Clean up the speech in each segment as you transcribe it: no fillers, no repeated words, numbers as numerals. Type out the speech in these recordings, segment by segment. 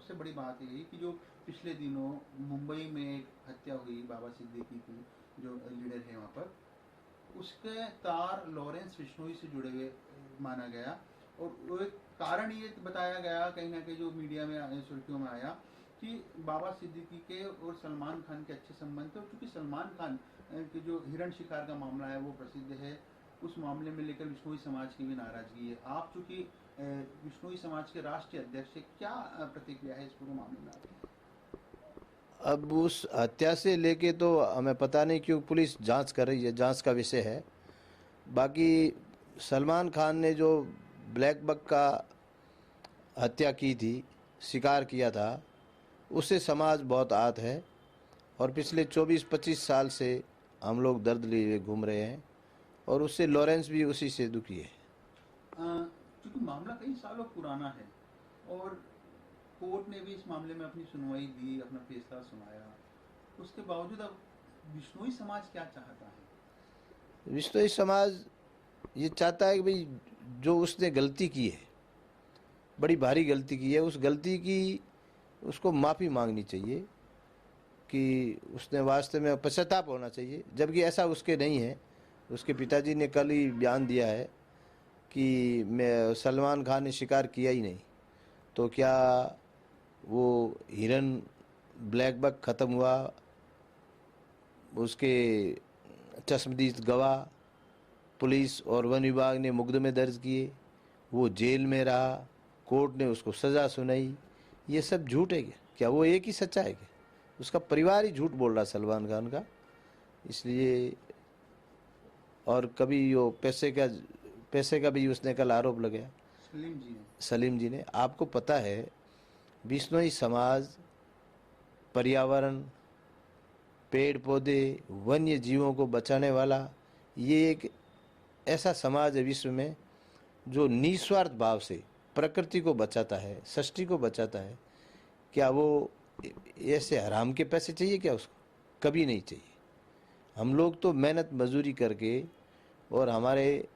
सबसे बड़ी बात यही कि जो पिछले दिनों मुंबई में एक हत्या हुई बाबा सिद्दीकी की, जो लीडर है वहाँ पर, उसके तार लॉरेंस बिश्नोई से जुड़े हुए माना गया। और वो एक कारण ये बताया गया कहीं ना कहीं, जो मीडिया में सुर्खियों में आया, कि बाबा सिद्दीकी के और सलमान खान के अच्छे संबंध थे। और चूंकि सलमान खान के जो हिरण शिकार का मामला है वो प्रसिद्ध है, उस मामले में लेकर बिश्नोई समाज की भी नाराजगी है। आप चूंकि बिश्नोई समाज के राष्ट्रीय अध्यक्ष है, क्या प्रतिक्रिया है इस पूरे मामले में आपकी? अब उस हत्या से लेके तो हमें पता नहीं, क्यों पुलिस जांच कर रही है, जांच का विषय है। बाकी सलमान खान ने जो ब्लैक बक का हत्या की थी, शिकार किया था, उससे समाज बहुत आहत है। और पिछले 24-25 साल से हम लोग दर्द लिए घूम रहे हैं, और उससे लॉरेंस भी उसी से दुखी है। क्योंकि मामला कई सालों पुराना है और कोर्ट ने भी इस मामले में अपनी सुनवाई दी, अपना फैसला सुनाया, उसके बावजूद अब बिश्नोई समाज क्या चाहता है? बिश्नोई समाज ये चाहता है कि भाई जो उसने गलती की है, बड़ी भारी गलती की है, उस गलती की उसको माफ़ी मांगनी चाहिए, कि उसने वास्तव में पश्चाताप होना चाहिए। जबकि ऐसा उसके नहीं है। उसके पिताजी ने कल ही बयान दिया है कि मैं सलमान खान ने शिकार किया ही नहीं। तो क्या वो हिरन ब्लैक बक ख़त्म हुआ, उसके चश्मदीद गवाह पुलिस और वन विभाग ने मुकदमे दर्ज किए, वो जेल में रहा, कोर्ट ने उसको सज़ा सुनाई, ये सब झूठ है क्या? क्या वो एक ही सच्चा है क्या? उसका परिवार ही झूठ बोल रहा है सलमान खान का। इसलिए, और कभी वो पैसे का भी उसने कल आरोप लगाया सलीम जी ने। आपको पता है, बिश्नोई समाज पर्यावरण, पेड़ पौधे, वन्य जीवों को बचाने वाला ये एक ऐसा समाज है विश्व में जो निस्वार्थ भाव से प्रकृति को बचाता है, सृष्टि को बचाता है। क्या वो ऐसे हराम के पैसे चाहिए क्या उसको? कभी नहीं चाहिए। हम लोग तो मेहनत मजदूरी करके और हमारे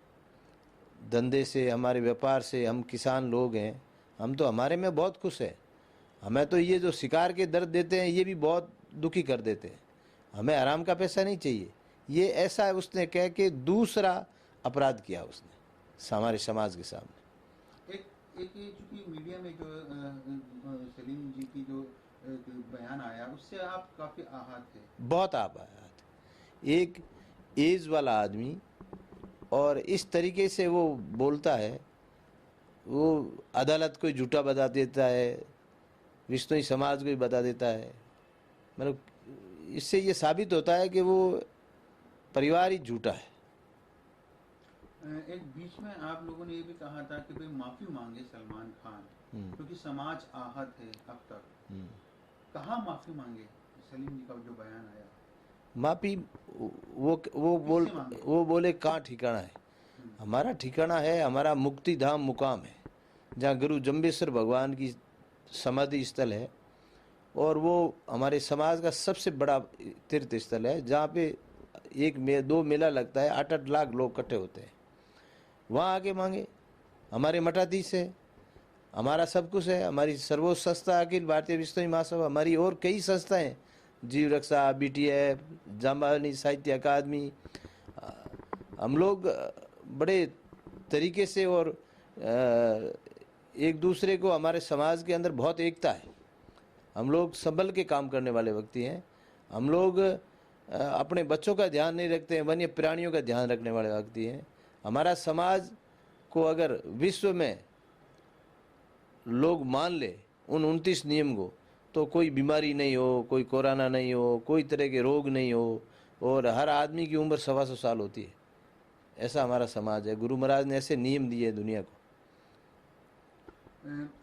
धंधे से, हमारे व्यापार से, हम किसान लोग हैं, हम तो हमारे में बहुत खुश हैं। हमें तो ये जो शिकार के दर्द देते हैं ये भी बहुत दुखी कर देते हैं। हमें हराम का पैसा नहीं चाहिए। ये ऐसा है, उसने कह के दूसरा अपराध किया उसने हमारे समाज के सामने। एक ये चूंकि मीडिया में जो सलीम जी की जो बयान आया, उससे आप काफी आहत थे। बहुत आहत। एक एज वाला आदमी और इस तरीके से वो बोलता है, वो अदालत को झूठा बता देता है, बिश्नोई समाज को भी बता देता है। मतलब इससे ये साबित होता है कि वो परिवार ही झूठा है। एक बीच में आप लोगों ने ये भी कहा था कि भाई माफी मांगे सलमान खान, क्योंकि समाज आहत है अब तक। कहाँ माफी मांगे? सलीम जी का जो बयान आया, माफी वो बोले कहाँ ठिकाना है? हमारा ठिकाना है, हमारा मुक्ति धाम मुकाम है, जहाँ गुरु जम्बेश्वर भगवान की समाधि स्थल है। और वो हमारे समाज का सबसे बड़ा तीर्थ स्थल है, जहाँ पे दो मेला लगता है, 8-8 लाख लोग इकट्ठे होते हैं। वहाँ आके मांगे। हमारे मठाधीश है, हमारा सब कुछ है, हमारी सर्वोच्च संस्था अखिल भारतीय बिश्नोई महासभा, हमारी और कई संस्थाएं, जीव रक्षा, BTF, जाम्बानी साहित्य अकादमी। हम लोग बड़े तरीके से और एक दूसरे को, हमारे समाज के अंदर बहुत एकता है। हम लोग संभल के काम करने वाले व्यक्ति हैं। हम लोग अपने बच्चों का ध्यान नहीं रखते हैं, वन्य प्राणियों का ध्यान रखने वाले व्यक्ति हैं। हमारा समाज को अगर विश्व में लोग मान ले उन 29 नियम को, तो कोई बीमारी नहीं हो, कोई कोरोना नहीं हो, कोई तरह के रोग नहीं हो, और हर आदमी की उम्र 125 साल होती है। ऐसा हमारा समाज है। गुरु महाराज ने ऐसे नियम दिए दुनिया को।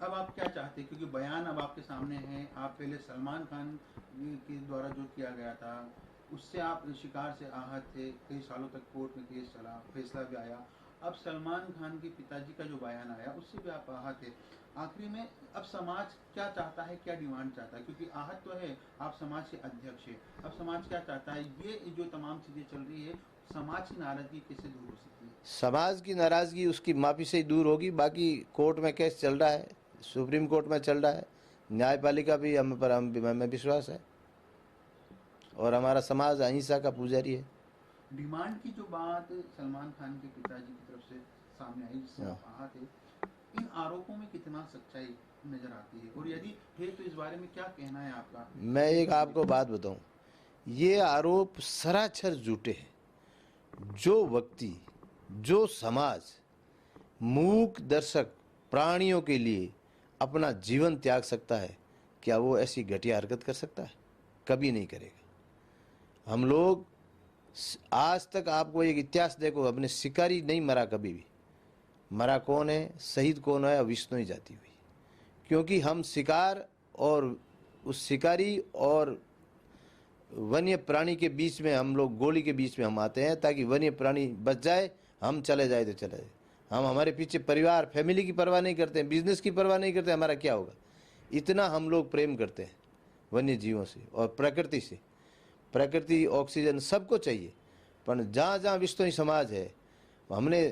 अब आप क्या चाहते हैं, क्योंकि बयान अब आपके सामने है। आप पहले सलमान खान के द्वारा जो किया गया था उससे आप शिकार से आहत थे, कई सालों तक कोर्ट में केस चला, फैसला भी आया। अब सलमान खान के पिताजी का जो बयान आया उससे भी आप आहत थे। आखिरी में अब समाज क्या चाहता है, क्या डिमांड चाहता है? क्योंकि आहत तो है, आप समाज के अध्यक्ष है। अब समाज क्या चाहता है? ये जो तमाम चीजें चल रही है, समाज की नाराजगी कैसे दूर हो सकती है? समाज की नाराजगी उसकी माफी से ही दूर होगी। बाकी कोर्ट में केस चल रहा है, सुप्रीम कोर्ट में चल रहा है, न्यायपालिका भी हमें विश्वास है और हमारा समाज अहिंसा का पुजारी है। डिमांड की जो बात सलमान खान के पिताजी की तरफ से सामने आई, जिससे आप कहा थे, इन आरोपों में कितना सच्चाई नजर आती है, और यदि है तो इस बारे में क्या कहना है आपका? मैं एक आपको बात बताऊं, ये आरोप सरासर झूठे हैं। जो व्यक्ति, जो समाज मूक दर्शक प्राणियों के लिए अपना जीवन त्याग सकता है, क्या वो ऐसी घटिया हरकत कर सकता है? कभी नहीं करेगा। हम लोग आज तक, आपको एक इतिहास देखो, अपने शिकारी नहीं मरा कभी भी। मरा कौन है, शहीद कौन है? विष्णु ही जाती हुई। क्योंकि हम शिकार और उस शिकारी और वन्य प्राणी के बीच में, हम लोग गोली के बीच में हम आते हैं ताकि वन्य प्राणी बच जाए, हम चले जाए तो चले जाए। हम हमारे पीछे परिवार, फैमिली की परवाह नहीं करते हैं, बिजनेस की परवाह नहीं करते, हमारा क्या होगा। इतना हम लोग प्रेम करते हैं वन्य जीवों से और प्रकृति से। प्रकृति, ऑक्सीजन सबको चाहिए, पर जहाँ जहाँ विश्नोई समाज है, हमने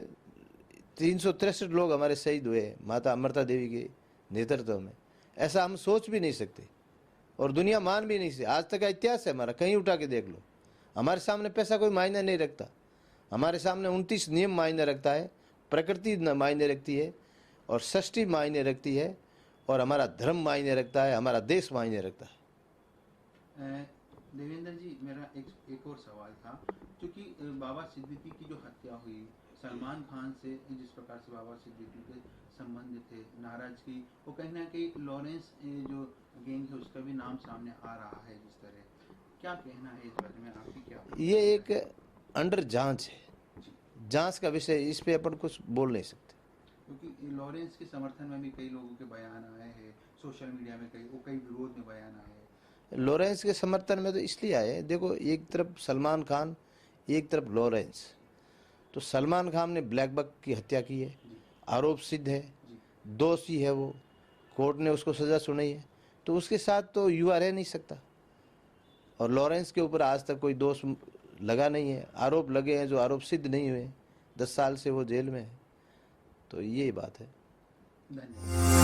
363 लोग हमारे शहीद हुए माता अमृता देवी के नेतृत्व में। ऐसा हम सोच भी नहीं सकते और दुनिया मान भी नहीं सकती। आज तक का इतिहास है हमारा, कहीं उठा के देख लो। हमारे सामने पैसा कोई मायने नहीं रखता। हमारे सामने 29 नियम मायने रखता है, प्रकृति मायने रखती है और सृष्टि मायने रखती है, और हमारा धर्म मायने रखता है, हमारा देश मायने रखता है। देवेंद्र जी, मेरा एक और सवाल था, क्योंकि बाबा सिद्दीकी की जो हत्या हुई, सलमान खान से जिस प्रकार से बाबा सिद्दीकी के संबंध थे, नाराजगी, वो कहीं ना कहीं लॉरेंस जो गैंग है उसका भी नाम सामने आ रहा है। जिस तरह, क्या कहना है इस बारे में, आपकी क्या? ये एक अंडर जांच है, जांच का विषय, इस पे अपन कुछ बोल नहीं सकते। क्योंकि लॉरेंस के समर्थन में भी कई लोगों के बयान आए हैं, सोशल मीडिया में कई विरोध में बयान आए हैं। लॉरेंस के समर्थन में तो इसलिए आए, देखो, एक तरफ सलमान खान, एक तरफ लॉरेंस। तो सलमान खान ने ब्लैक बक की हत्या की है, आरोप सिद्ध है, दोषी है वो, कोर्ट ने उसको सज़ा सुनाई है, तो उसके साथ तो युवा रह नहीं सकता। और लॉरेंस के ऊपर आज तक कोई दोष लगा नहीं है, आरोप लगे हैं जो आरोप सिद्ध नहीं हुए। 10 साल से वो जेल में है। तो ये बात है। धन्यवाद।